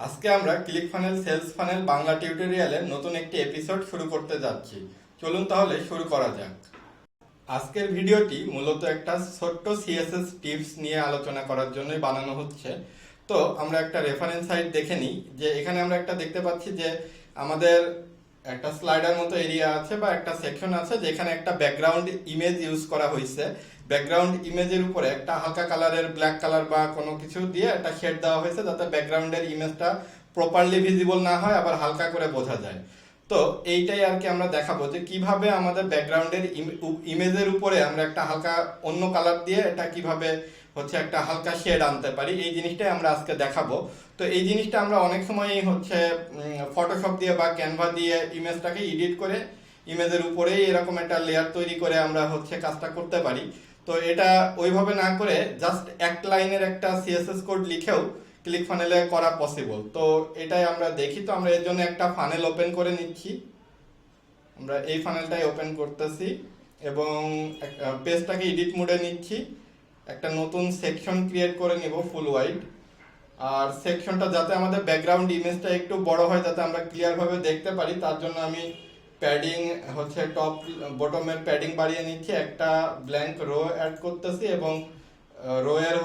আজকে আমরা click funnel sales funnel Bangla টিউটোরিয়ালের নতুন একটি এপিসোড শুরু করতে যাচ্ছি। চলুন তাহলে শুরু করা যাক। আজকের ভিডিওটি মূলত একটা ছোট্ট সিএসএস টিপস নিয়ে আলোচনা করার জন্যই বানানো হচ্ছে। তো আমরা একটা রেফারেন্স সাইট দেখে নিই, যে এখানে আমরা একটা দেখতে পাচ্ছি যে আমাদের একটা স্লাইডার মতো এরিয়া আছে বা একটা সেকশন আছে যেখানে একটা ব্যাকগ্রাউন্ড ইমেজ ইউজ করা হয়েছে। ব্যাকগ্রাউন্ড ইমেজের উপরে একটা হালকা কালারের ব্ল্যাক কালার বা কোনো কিছু দিয়ে একটা শেড দেওয়া হয়েছে যাতে ব্যাকগ্রাউন্ডের ইমেজটা প্রপারলি ভিজিবল না হয়, আবার হালকা করে বোঝা যায়। তো এইটাই আর কি আমরা দেখাবো যে কিভাবে আমাদের ব্যাকগ্রাউন্ডের ইমেজের উপরে আমরা একটা হালকা অন্য কালার দিয়ে এটা কিভাবে একটা হালকা শেড আনতে পারি, এই জিনিসটাই আমরা আজকে দেখাবো। তো এই জিনিসটা আমরা অনেক সময়ই ফটোশপ দিয়ে বা ক্যানভা দিয়ে ইমেজটাকে এডিট করে ইমেজের উপরেই এরকম একটা লেয়ার তৈরি করে আমরা কাজটা করতে পারি। তো এটা ওইভাবে না করে জাস্ট এক লাইনের একটা সিএসএস কোড লিখেও ক্লিক ফানেলে করা পসিবল। তো এটাই আমরা দেখি। তো আমরা এর জন্য একটা ফানেল ওপেন করে নিচ্ছি। আমরা এই ফানেলটাই ওপেন করতেছি এবং পেজটাকে এডিট মোডে নিচ্ছি। একটা নতুন সেকশন ক্রিয়েট করে নিব ফুল ওয়াইড। আর সেকশনটা যাতে আমাদের ব্যাকগ্রাউন্ড ইমেজটা একটু বড় হয়, যাতে আমরা ক্লিয়ারভাবে দেখতে পারি, তার জন্য আমি প্যাডিং টপ বটমের প্যাডিং বাড়িয়ে নিচ্ছি। একটা ব্ল্যাঙ্ক রো অ্যাড করতেছি এবং রো এর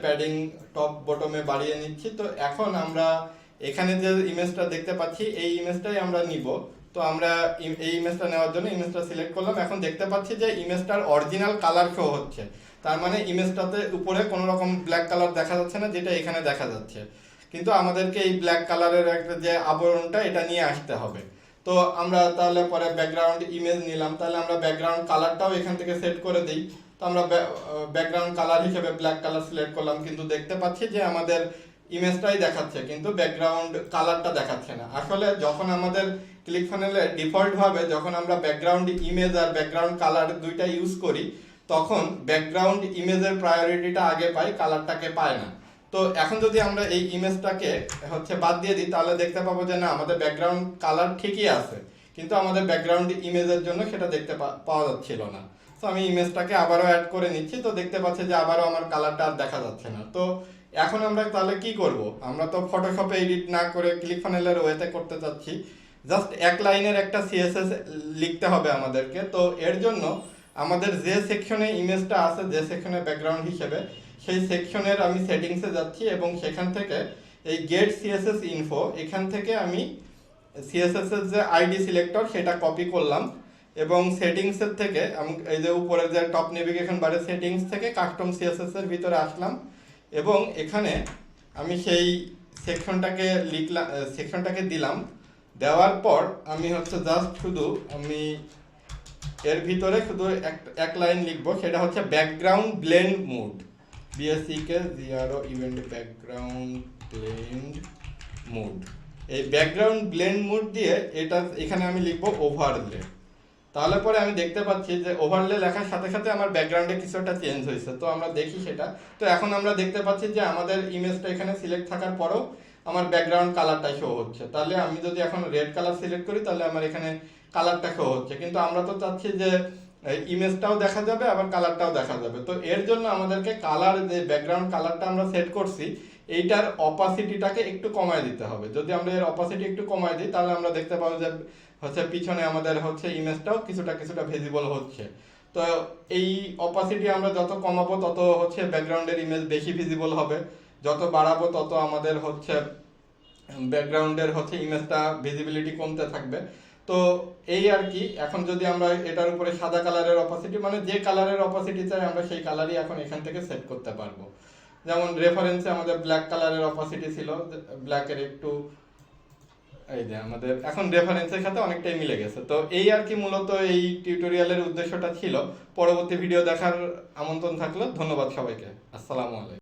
প্যাডিং টপ বটমে বাড়িয়ে নিচ্ছি। তো এখন আমরা এখানে যে ইমেজটা দেখতে পাচ্ছি এই ইমেজটাই আমরা নিব। তো আমরা এই ইমেজটা নেওয়ার জন্য ইমেজটা সিলেক্ট করলাম। এখন দেখতে পাচ্ছি যে ইমেজটার অরিজিনাল কালার শো হচ্ছে, তার মানে ইমেজটাতে উপরে কোনো রকম ব্ল্যাক কালার দেখা যাচ্ছে না, যেটা এখানে দেখা যাচ্ছে। কিন্তু আমাদেরকে এই ব্ল্যাক কালারের একটা যে আবরণটা এটা নিয়ে আসতে হবে। তো আমরা তাহলে পরে ব্যাকগ্রাউন্ড ইমেজ নিলাম, তাহলে আমরা ব্যাকগ্রাউন্ড কালারটাও এখান থেকে সেট করে দিই। তো আমরা ব্যাকগ্রাউন্ড কালার হিসেবে ব্ল্যাক কালার সিলেক্ট করলাম, কিন্তু দেখতে পাচ্ছি যে আমাদের ইমেজটাই দেখাচ্ছে কিন্তু ব্যাকগ্রাউন্ড কালারটা দেখাচ্ছে না। আসলে যখন আমাদের ক্লিক ফানেলে ডিফল্ট ভাবে যখন আমরা ব্যাকগ্রাউন্ড ইমেজ আর ব্যাকগ্রাউন্ড কালার দুইটা ইউজ করি, তখন ব্যাকগ্রাউন্ড ইমেজের প্রায়োরিটিটা আগে পায়, কালারটাকে পায় না। তো এখন যদি আমরা এই ইমেজটাকে বাদ দিয়ে দিই, তাহলে দেখতে পাবো যে না, আমাদের ব্যাকগ্রাউন্ড কালার ঠিকই আছে, কিন্তু আমাদের ব্যাকগ্রাউন্ড ইমেজের জন্য সেটা দেখতে পাওয়া যাচ্ছিল না। তো আমি ইমেজটাকে আবারও অ্যাড করে নিচ্ছি। তো দেখতে পাচ্ছি যে আবারও আমার কালারটা আর দেখা যাচ্ছে না। তো এখন আমরা তাহলে কি করব? আমরা তো ফটোশপে এডিট না করে ক্লিক ফানেলের ওয়েতে করতে চাচ্ছি। জাস্ট এক লাইনের একটা সিএসএস লিখতে হবে আমাদেরকে। তো এর জন্য আমাদের যে সেকশনে ইমেজটা আছে, যে সেকশনে ব্যাকগ্রাউন্ড হিসেবে, সেই সেকশনের আমি সেটিংসে যাচ্ছি এবং সেখান থেকে এই গেট সিএসএস ইনফো, এখান থেকে আমি সিএসএস এর যে আইডি সিলেক্টর সেটা কপি করলাম এবং সেটিংসের থেকে আমি এই যে উপরে যে টপ নেভিগেশন বারে সেটিংস থেকে কাস্টম সিএসএস এর ভিতরে আসলাম এবং এখানে আমি সেই সেকশনটাকে দিলাম। দেওয়ার পর আমি জাস্ট আমি এর ভিতরে শুধু এক লাইন লিখবো, সেটা background blend mode, BSEK0 background blend mode. এই ব্যাকগ্রাউন্ড ব্লেন্ড মোড দিয়ে এখানে আমি লিখবো ওভারলে। তাহলে পরে আমি দেখতে পাচ্ছি যে ওভারলে লেখার সাথে সাথে আমার ব্যাকগ্রাউন্ডে কিছু একটা চেঞ্জ হয়েছে। তো আমরা দেখি সেটা। তো এখন আমরা দেখতে পাচ্ছি যে আমাদের ইমেজটা এখানে সিলেক্ট থাকার পরেও আমার ব্যাকগ্রাউন্ড কালারটা শো হচ্ছে। তাহলে আমি যদি এখন রেড কালার সিলেক্ট করি, তাহলে আমার এখানে কালারটা শো হচ্ছে। কিন্তু আমরা তো চাচ্ছি যে ইমেজটাও দেখা যাবে আবার কালারটাও দেখা যাবে। তো এর জন্য আমাদেরকে কালার, যে ব্যাকগ্রাউন্ড কালারটা আমরা সেট করছি, এইটার অপাসিটিটাকে একটু কমায় দিতে হবে। যদি আমরা এর অপাসিটি একটু কমায় দিই, তাহলে আমরা দেখতে পাবো যে পিছনে আমাদের ইমেজটাও কিছুটা ভিজিবল হচ্ছে। তো এই অপাসিটি আমরা যত কমাবো তত ব্যাকগ্রাউন্ডের ইমেজ বেশি ভিজিবল হবে, যত বাড়াবো তত আমাদের ব্যাকগ্রাউন্ডের ইমেজটা ভিজিবিলিটি কমতে থাকবে। তো এই আর কি। এখন যদি আমরা এটার উপরে সাদা কালারের অপাসিটি, মানে যে কালারের অপাসিটি চাই আমরা সেই কালারই এখন এখান থেকে সেট করতে পারবো। যেমন রেফারেন্সে আমাদের ব্ল্যাক কালারের অপাসিটি ছিল, ব্ল্যাকের একটু এই যে আমাদের এখন রেফারেন্সের সাথে অনেকটাই মিলে গেছে। তো এই আর কি মূলত এই টিউটোরিয়ালের উদ্দেশ্যটা ছিল। পরবর্তী ভিডিও দেখার আমন্ত্রণ থাকলো। ধন্যবাদ সবাইকে। আসসালামু আলাইকুম।